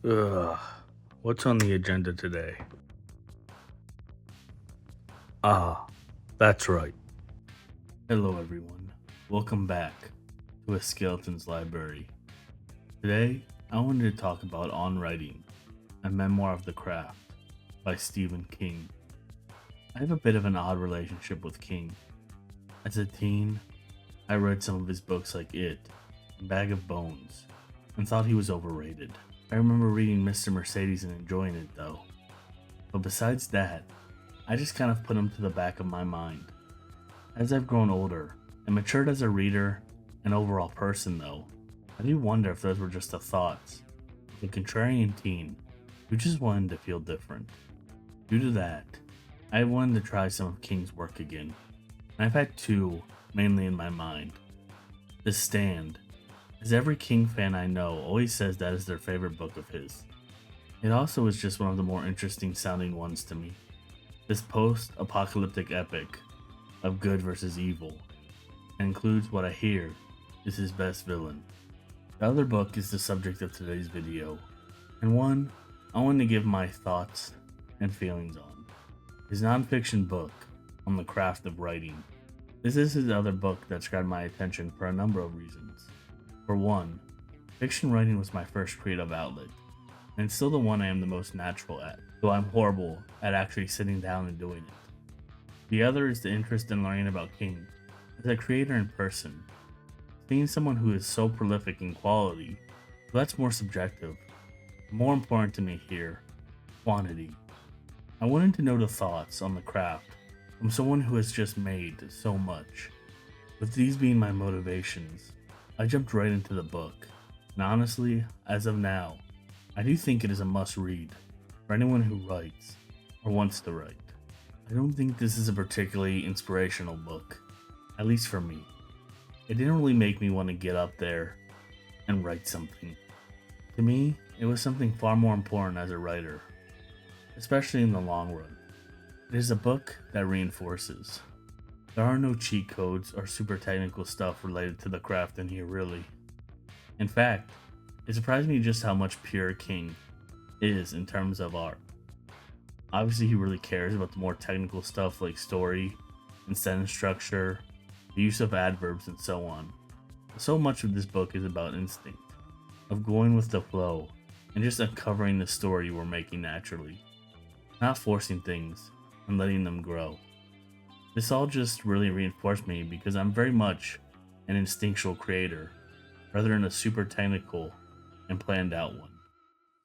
Ugh, what's on the agenda today? Ah, that's right. Hello, everyone. Welcome back to A Skeleton's Library. Today, I wanted to talk about On Writing, a memoir of the craft by Stephen King. I have a bit of an odd relationship with King. As a teen, I read some of his books like It and Bag of Bones and thought he was overrated. I remember reading Mr. Mercedes and enjoying it though. But besides that, I just kind of put him to the back of my mind. As I've grown older and matured as a reader and overall person, though, I do wonder if those were just the thoughts of a contrarian teen who just wanted to feel different. Due to that, I wanted to try some of King's work again, and I've had two mainly in my mind. The Stand, as every King fan I know always says that is their favorite book of his. It also is just one of the more interesting sounding ones to me. This post-apocalyptic epic of good versus evil includes what I hear is his best villain. The other book is the subject of today's video, and one I want to give my thoughts and feelings on. His nonfiction book on the craft of writing. This is his other book that's grabbed my attention for a number of reasons. For one, fiction writing was my first creative outlet, and it's still the one I am the most natural at, though I'm horrible at actually sitting down and doing it. The other is the interest in learning about King as a creator in person. Seeing someone who is so prolific in quality, well, that's more subjective. More important to me here, quantity. I wanted to know the thoughts on the craft from someone who has just made so much. With these being my motivations, I jumped right into the book, and honestly, as of now, I do think it is a must read for anyone who writes or wants to write. I don't think this is a particularly inspirational book, at least for me. It didn't really make me want to get up there and write something. To me, it was something far more important as a writer, especially in the long run. It is a book that reinforces. There are no cheat codes or super technical stuff related to the craft in here, really. In fact, it surprised me just how much pure King is in terms of art. Obviously, he really cares about the more technical stuff like story and sentence structure, the use of adverbs, and so on. So much of this book is about instinct, of going with the flow, and just uncovering the story we're making naturally, not forcing things and letting them grow. This all just really reinforced me because I'm very much an instinctual creator, rather than a super technical and planned out one.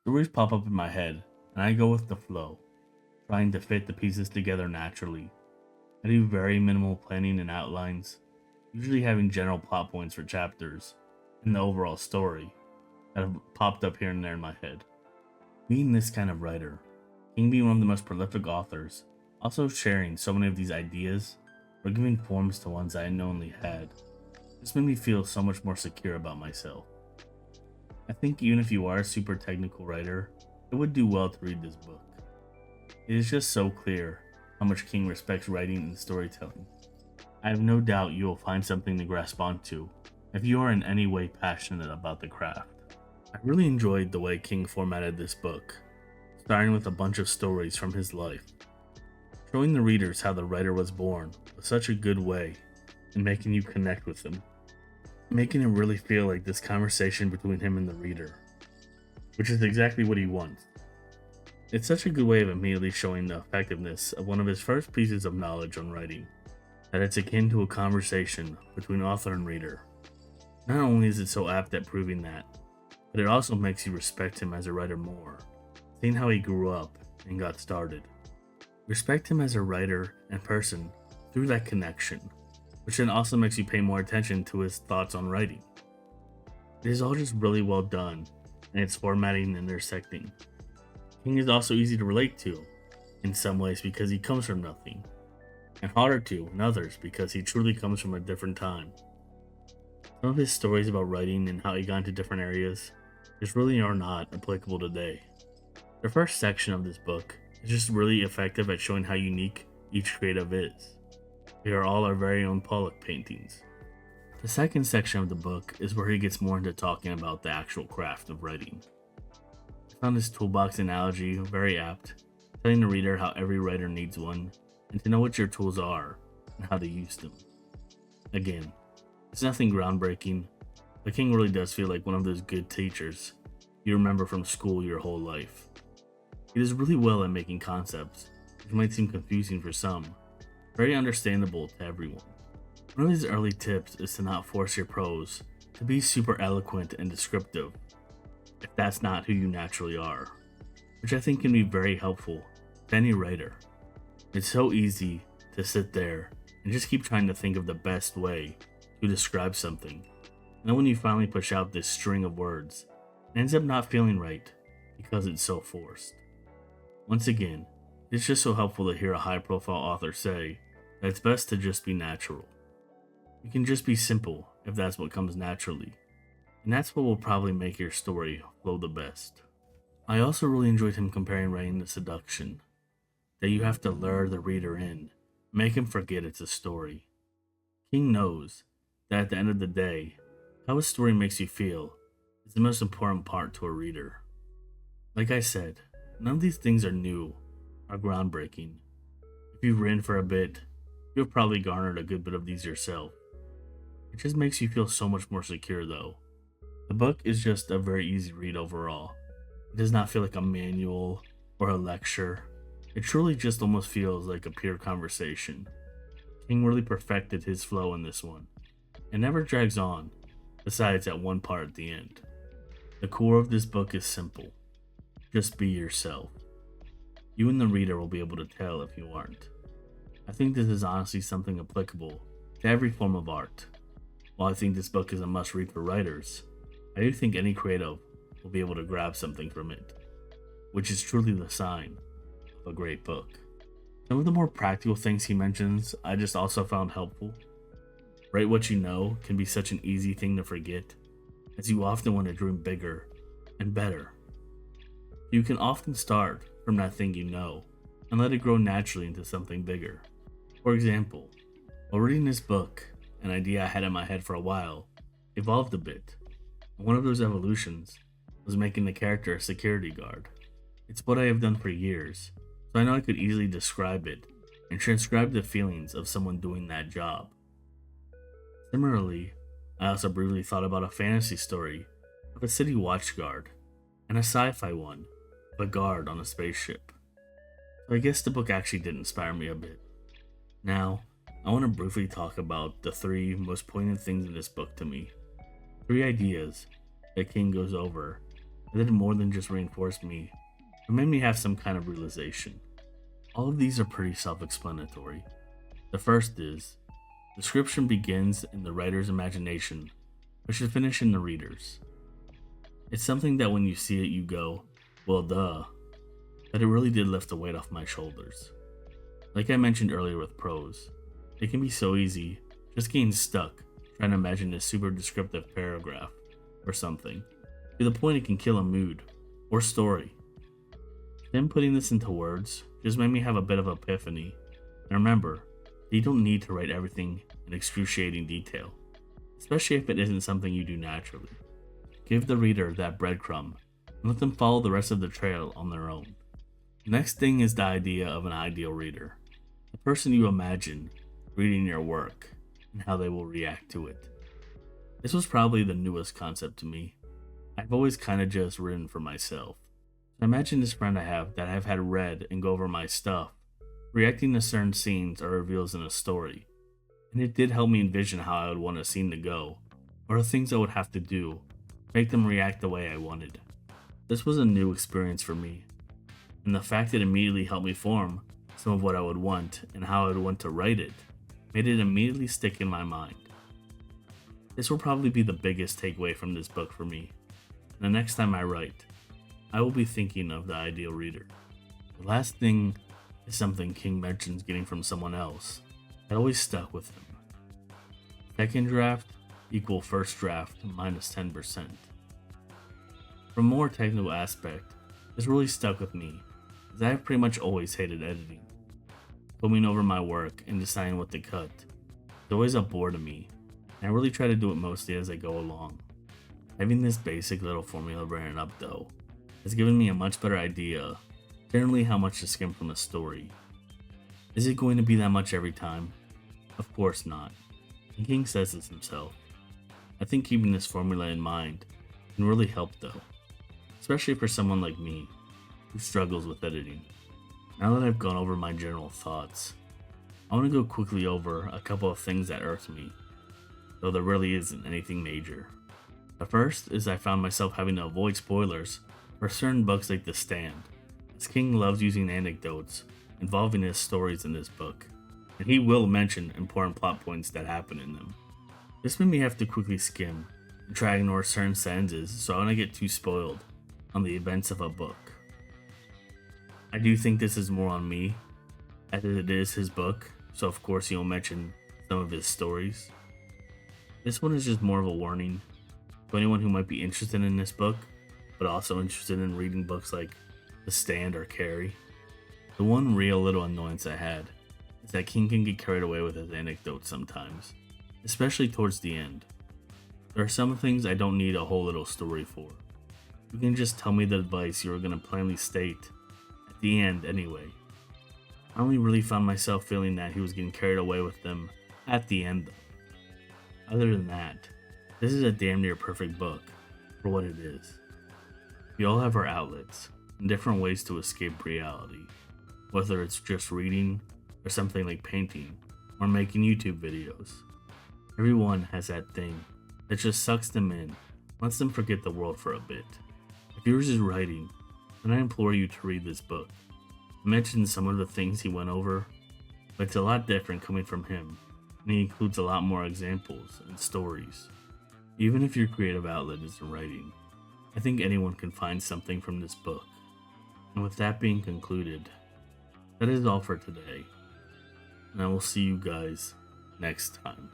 Stories pop up in my head, and I go with the flow, trying to fit the pieces together naturally. I do very minimal planning and outlines, usually having general plot points for chapters and the overall story that have popped up here and there in my head. Being this kind of writer, King being one of the most prolific authors, also sharing so many of these ideas or giving forms to ones I unknowingly had, just made me feel so much more secure about myself. I think even if you are a super technical writer, it would do well to read this book. It is just so clear how much King respects writing and storytelling. I have no doubt you will find something to grasp onto if you are in any way passionate about the craft. I really enjoyed the way King formatted this book, starting with a bunch of stories from his life. Showing the readers how the writer was born was such a good way in making you connect with him, making it really feel like this conversation between him and the reader, which is exactly what he wants. It's such a good way of immediately showing the effectiveness of one of his first pieces of knowledge on writing, that it's akin to a conversation between author and reader. Not only is it so apt at proving that, but it also makes you respect him as a writer more, seeing how he grew up and got started. Respect him as a writer and person through that connection, which then also makes you pay more attention to his thoughts on writing. It is all just really well done, and its formatting and intersecting. King is also easy to relate to, in some ways because he comes from nothing, and harder to in others because he truly comes from a different time. Some of his stories about writing and how he got into different areas just really are not applicable today. The first section of this book is just really effective at showing how unique each creative is. They are all our very own Pollock paintings. The second section of the book is where he gets more into talking about the actual craft of writing. Found this toolbox analogy very apt, telling the reader how every writer needs one, and to know what your tools are and how to use them. Again, it's nothing groundbreaking, but King really does feel like one of those good teachers you remember from school your whole life. He does really well at making concepts, which might seem confusing for some, very understandable to everyone. One of his early tips is to not force your prose to be super eloquent and descriptive, if that's not who you naturally are, which I think can be very helpful to any writer. It's so easy to sit there and just keep trying to think of the best way to describe something, and then when you finally push out this string of words, it ends up not feeling right because it's so forced. Once again, it's just so helpful to hear a high-profile author say that it's best to just be natural. You can just be simple if that's what comes naturally, and that's what will probably make your story flow the best. I also really enjoyed him comparing writing to seduction, that you have to lure the reader in, make him forget it's a story. King knows that at the end of the day, how a story makes you feel is the most important part to a reader. Like I said, none of these things are new or groundbreaking. If you've written for a bit, you've probably garnered a good bit of these yourself. It just makes you feel so much more secure though. The book is just a very easy read overall. It does not feel like a manual or a lecture. It truly just almost feels like a pure conversation. King really perfected his flow in this one. It never drags on, besides that one part at the end. The core of this book is simple. Just be yourself. You and the reader will be able to tell if you aren't. I think this is honestly something applicable to every form of art. While I think this book is a must-read for writers, I do think any creative will be able to grab something from it, which is truly the sign of a great book. Some of the more practical things he mentions I just also found helpful. Write what you know can be such an easy thing to forget, as you often want to dream bigger and better. You can often start from that thing you know and let it grow naturally into something bigger. For example, while reading this book, an idea I had in my head for a while evolved a bit, and one of those evolutions was making the character a security guard. It's what I have done for years, so I know I could easily describe it and transcribe the feelings of someone doing that job. Similarly, I also briefly thought about a fantasy story of a city watch guard and a sci-fi one of a guard on a spaceship. So I guess the book actually did inspire me a bit. Now, I want to briefly talk about the 3 most poignant things in this book to me. 3 ideas that King goes over that did more than just reinforce me, but made me have some kind of realization. All of these are pretty self-explanatory. The first is, description begins in the writer's imagination, but should finish in the reader's. It's something that when you see it you go, well duh, but it really did lift the weight off my shoulders. Like I mentioned earlier with prose, it can be so easy just getting stuck trying to imagine this super descriptive paragraph or something, to the point it can kill a mood or story. Then putting this into words just made me have a bit of epiphany, and remember that you don't need to write everything in excruciating detail, especially if it isn't something you do naturally. Give the reader that breadcrumb and let them follow the rest of the trail on their own. The next thing is the idea of an ideal reader, the person you imagine reading your work and how they will react to it. This was probably the newest concept to me. I've always kind of just written for myself. I imagine this friend I have that I've had read and go over my stuff, reacting to certain scenes or reveals in a story, and it did help me envision how I would want a scene to go, or the things I would have to do to make them react the way I wanted. This was a new experience for me, and the fact it immediately helped me form some of what I would want and how I would want to write it made it immediately stick in my mind. This will probably be the biggest takeaway from this book for me. And the next time I write, I will be thinking of the ideal reader. The last thing is something King mentions getting from someone else that always stuck with him. Second draft equal first draft minus 10%. From a more technical aspect, this really stuck with me, as I have pretty much always hated editing. Going over my work and deciding what to cut is always a bore to me, and I really try to do it mostly as I go along. Having this basic little formula written up though has given me a much better idea generally how much to skim from a story. Is it going to be that much every time? Of course not. And King says this himself. I think keeping this formula in mind can really help though, especially for someone like me who struggles with editing. Now that I've gone over my general thoughts, I want to go quickly over a couple of things that irked me, though there really isn't anything major. The first is I found myself having to avoid spoilers for certain books like The Stand, as King loves using anecdotes involving his stories in this book, and he will mention important plot points that happen in them. This made me have to quickly skim and try to ignore certain sentences so I don't get too spoiled on the events of a book. I do think this is more on me, as it is his book, so of course he'll mention some of his stories. This one is just more of a warning to anyone who might be interested in this book, but also interested in reading books like The Stand or Carrie. The one real little annoyance I had is that King can get carried away with his anecdotes sometimes, especially towards the end. There are some things I don't need a whole little story for. You can just tell me the advice you were going to plainly state at the end anyway. I only really found myself feeling that he was getting carried away with them at the end though. Other than that, this is a damn near perfect book for what it is. We all have our outlets and different ways to escape reality, whether it's just reading or something like painting or making YouTube videos. Everyone has that thing that just sucks them in, lets them forget the world for a bit. If yours is writing, then I implore you to read this book. I mentioned some of the things he went over, but it's a lot different coming from him, and he includes a lot more examples and stories. Even if your creative outlet isn't writing, I think anyone can find something from this book. And with that being concluded, that is all for today, and I will see you guys next time.